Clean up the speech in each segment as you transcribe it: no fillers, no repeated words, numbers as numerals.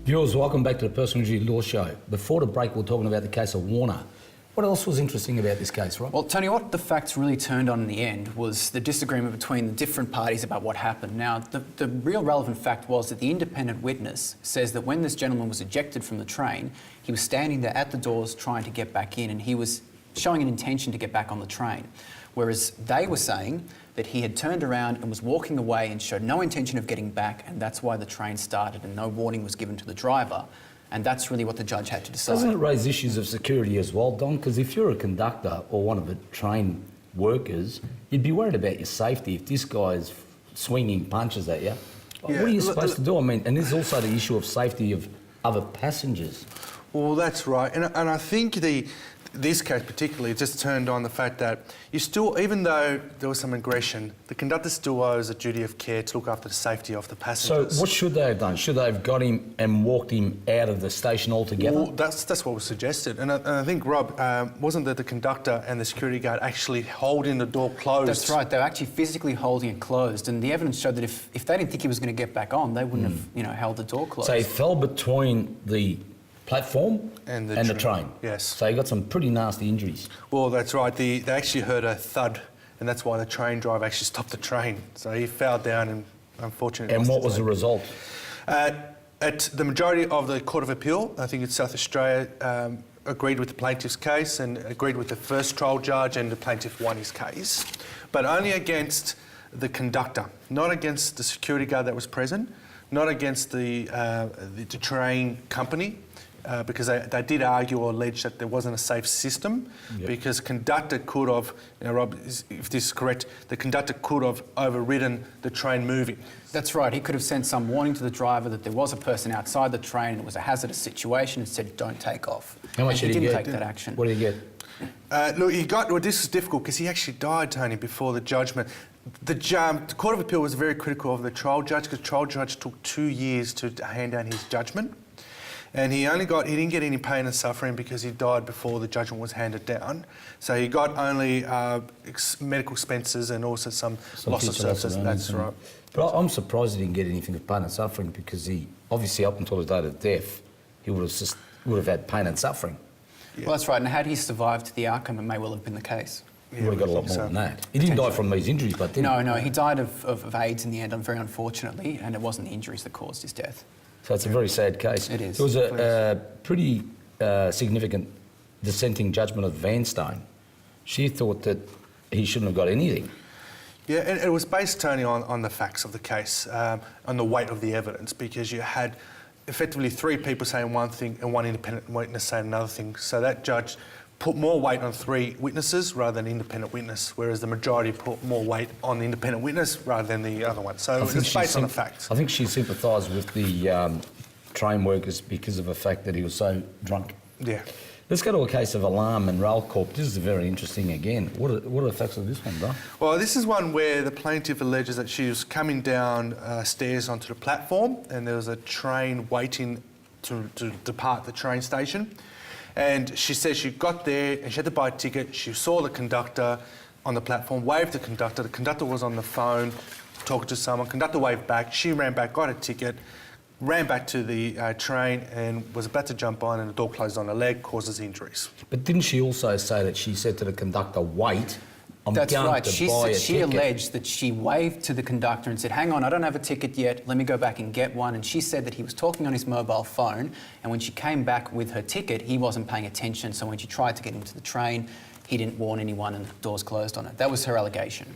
Viewers, welcome back to the Personal Injury Law Show. Before the break, we were talking about the case of Warner. What else was interesting about this case, Rob? Well, Tony, what the facts really turned on in the end was the disagreement between the different parties about what happened. Now, the real relevant fact was that the independent witness says that when this gentleman was ejected from the train, he was standing there at the doors trying to get back in, and he was showing an intention to get back on the train. Whereas they were saying that he had turned around and was walking away and showed no intention of getting back, and that's why the train started and no warning was given to the driver. And that's really what the judge had to decide. Doesn't it raise issues of security as well, Don? Because if you're a conductor or one of the train workers, you'd be worried about your safety if this guy's swinging punches at you. Yeah. What are you supposed to do? I mean, and there's also the issue of safety of other passengers. Well, that's right. And I think this case particularly just turned on the fact that you still, even though there was some aggression, the conductor still owes a duty of care to look after the safety of the passengers. So what should they have done? Should they have got him and walked him out of the station altogether? Well, that's what was suggested. And I think, Rob, wasn't that the conductor and the security guard actually holding the door closed? That's right. They were actually physically holding it closed, and the evidence showed that if they didn't think he was going to get back on, they wouldn't have, held the door closed. So he fell between the platform and the train. Yes. So he got some pretty nasty injuries. Well, that's right. They actually heard a thud, and that's why the train driver actually stopped the train. So he fell down and unfortunately... And what was the result? At the majority of the Court of Appeal, I think it's South Australia, agreed with the plaintiff's case and agreed with the first trial judge, and the plaintiff won his case. But only against the conductor, not against the security guard that was present, not against the train company, because they did argue or allege that there wasn't a safe system, because conductor could have, Rob, if this is correct, the conductor could have overridden the train moving. That's right. He could have sent some warning to the driver that there was a person outside the train and it was a hazardous situation and said, don't take off. How much did he didn't get? take that action. What did he get? Look, this is difficult because he actually died, Tony, before the judgment. The Court of Appeal was very critical of the trial judge because the trial judge took 2 years to hand down his judgment. And he didn't get any pain and suffering because he died before the judgment was handed down. So he got only medical expenses and also some loss of services. That's right. But I'm surprised he didn't get anything of pain and suffering, because he, obviously up until his date of death, he would have had pain and suffering. Yeah. Well, that's right. And had he survived the outcome, it may well have been the case. He would have got a lot more than that. He didn't die from these injuries, but did he? No, he died of AIDS in the end, very unfortunately, and it wasn't the injuries that caused his death. So it's a very sad case. It is. There was a pretty significant dissenting judgment of Vanstone. She thought that he shouldn't have got anything. Yeah, and it was based, Tony, on the facts of the case, on the weight of the evidence, because you had effectively 3 people saying one thing and one independent witness saying another thing. So that judge put more weight on 3 witnesses rather than independent witness, whereas the majority put more weight on the independent witness rather than the other one. So it's based on the facts. I think she sympathised with the train workers because of the fact that he was so drunk. Yeah. Let's go to a case of Alarm and Rail Corp. This is very interesting again. What are the facts of this one, Don? Well, this is one where the plaintiff alleges that she was coming down stairs onto the platform and there was a train waiting to depart the train station. And she says she got there and she had to buy a ticket. She saw the conductor on the platform, waved to the conductor. The conductor was on the phone talking to someone. Conductor waved back. She ran back, got a ticket, ran back to the train and was about to jump on, and the door closed on her leg, causes injuries. But didn't she also say that she said to the conductor, wait, I'm That's going right. to She buy a said she ticket. alleged that she waved to the conductor and said, hang on, I don't have a ticket yet, let me go back and get one. And she said that he was talking on his mobile phone, and when she came back with her ticket, he wasn't paying attention. So when she tried to get into the train, he didn't warn anyone and the doors closed on it. That was her allegation.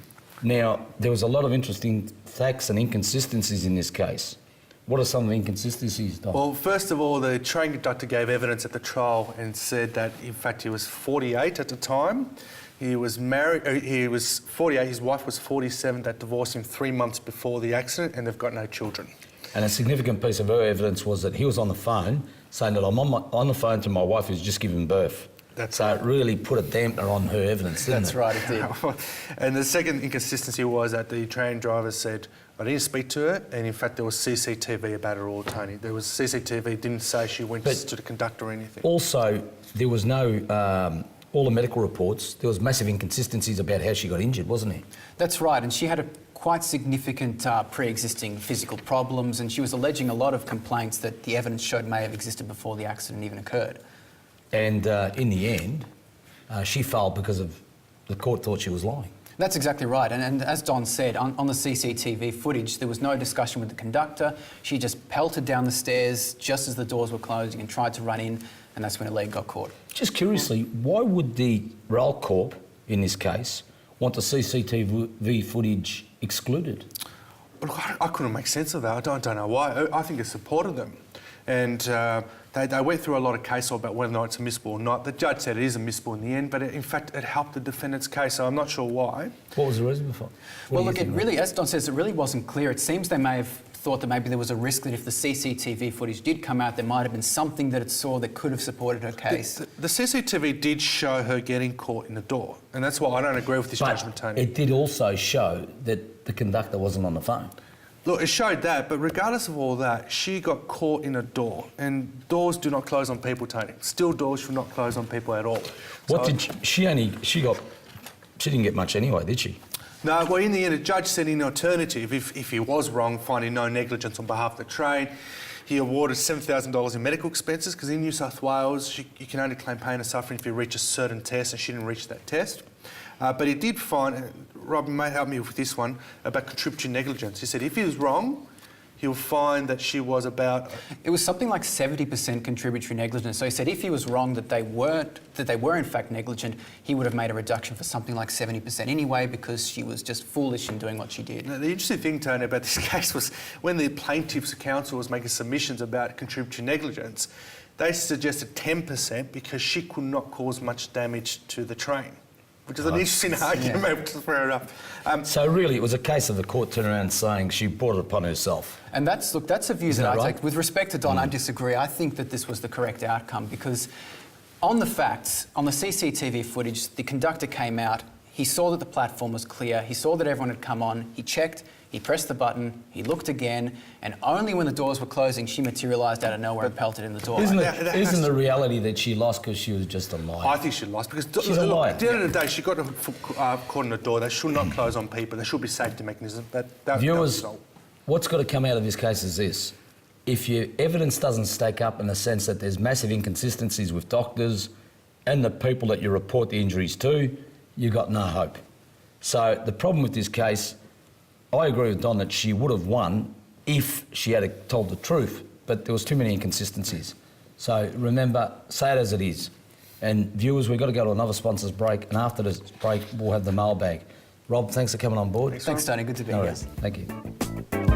Now, there was a lot of interesting facts and inconsistencies in this case. What are some of the inconsistencies, Don? Well, first of all, the train conductor gave evidence at the trial and said that, in fact, he was 48 at the time. He was married, he was 48, his wife was 47, that divorced him 3 months before the accident, and they've got no children. And a significant piece of her evidence was that he was on the phone saying that I'm on the phone to my wife who's just given birth. So it really put a damper on her evidence, didn't it? That's right, it did. And the second inconsistency was that the train driver said, I didn't speak to her, and in fact there was CCTV about her all, Tony. There was CCTV, didn't say she went to the conductor or anything. Also, there was no, all the medical reports, there was massive inconsistencies about how she got injured, wasn't there? That's right, and she had quite significant pre-existing physical problems, and she was alleging a lot of complaints that the evidence showed may have existed before the accident even occurred. And in the end, she failed because of the court thought she was lying. That's exactly right. And as Don said, on the CCTV footage, there was no discussion with the conductor. She just pelted down the stairs just as the doors were closing and tried to run in, and that's when her leg got caught. Just curiously, why would the Rail Corp, in this case, want the CCTV footage excluded? Look, I couldn't make sense of that. I don't know why. I think it supported them. And they went through a lot of case law about whether or not it's admissible or not. The judge said it is admissible in the end, but in fact it helped the defendant's case, so I'm not sure why. What was the reason for it? Well, look, it really, as Don says, it really wasn't clear. It seems they may have thought that maybe there was a risk that if the CCTV footage did come out, there might have been something that it saw that could have supported her case. The CCTV did show her getting caught in the door, and that's why I don't agree with this judgment, Tony. It did also show that the conductor wasn't on the phone. Look, it showed that, but regardless of all that, she got caught in a door, and doors do not close on people, Tony. Steel doors should not close on people at all. What did she didn't get much anyway, did she? No, well, in the end, the judge said in the alternative, if he was wrong, finding no negligence on behalf of the train, he awarded $7,000 in medical expenses, because in New South Wales, you can only claim pain and suffering if you reach a certain test, and she didn't reach that test. But he did find, Rob may help me with this one, about contributory negligence. He said if he was wrong, he'll find that she was about... It was something like 70% contributory negligence. So he said if he was wrong that they were in fact negligent, he would have made a reduction for something like 70% anyway, because she was just foolish in doing what she did. Now, the interesting thing, Tony, about this case was when the plaintiff's counsel was making submissions about contributory negligence, they suggested 10% because she could not cause much damage to the train, which is an interesting argument, which is fair enough. So really, it was a case of the court turning around saying she brought it upon herself. And that's a view Isn't that that I right? take. With respect to Don, I disagree. I think that this was the correct outcome, because on the facts, on the CCTV footage, the conductor came out, he saw that the platform was clear, he saw that everyone had come on, he checked, he pressed the button, he looked again, and only when the doors were closing, she materialised out of nowhere and pelted in the door. Isn't the reality that she lost because she was just a liar? I think she lost because She's a liar. at the end of the day, she got caught in the door. They should not close on people. There should be safety mechanisms. Viewers, what's got to come out of this case is this. If your evidence doesn't stack up in the sense that there's massive inconsistencies with doctors and the people that you report the injuries to, you've got no hope. So the problem with this case, I agree with Don that she would have won if she had told the truth, but there was too many inconsistencies. So remember, say it as it is. And viewers, we've got to go to another sponsors break, and after this break, we'll have the mailbag. Rob, thanks for coming on board. Thanks, Tony. Good to be here. Thank you.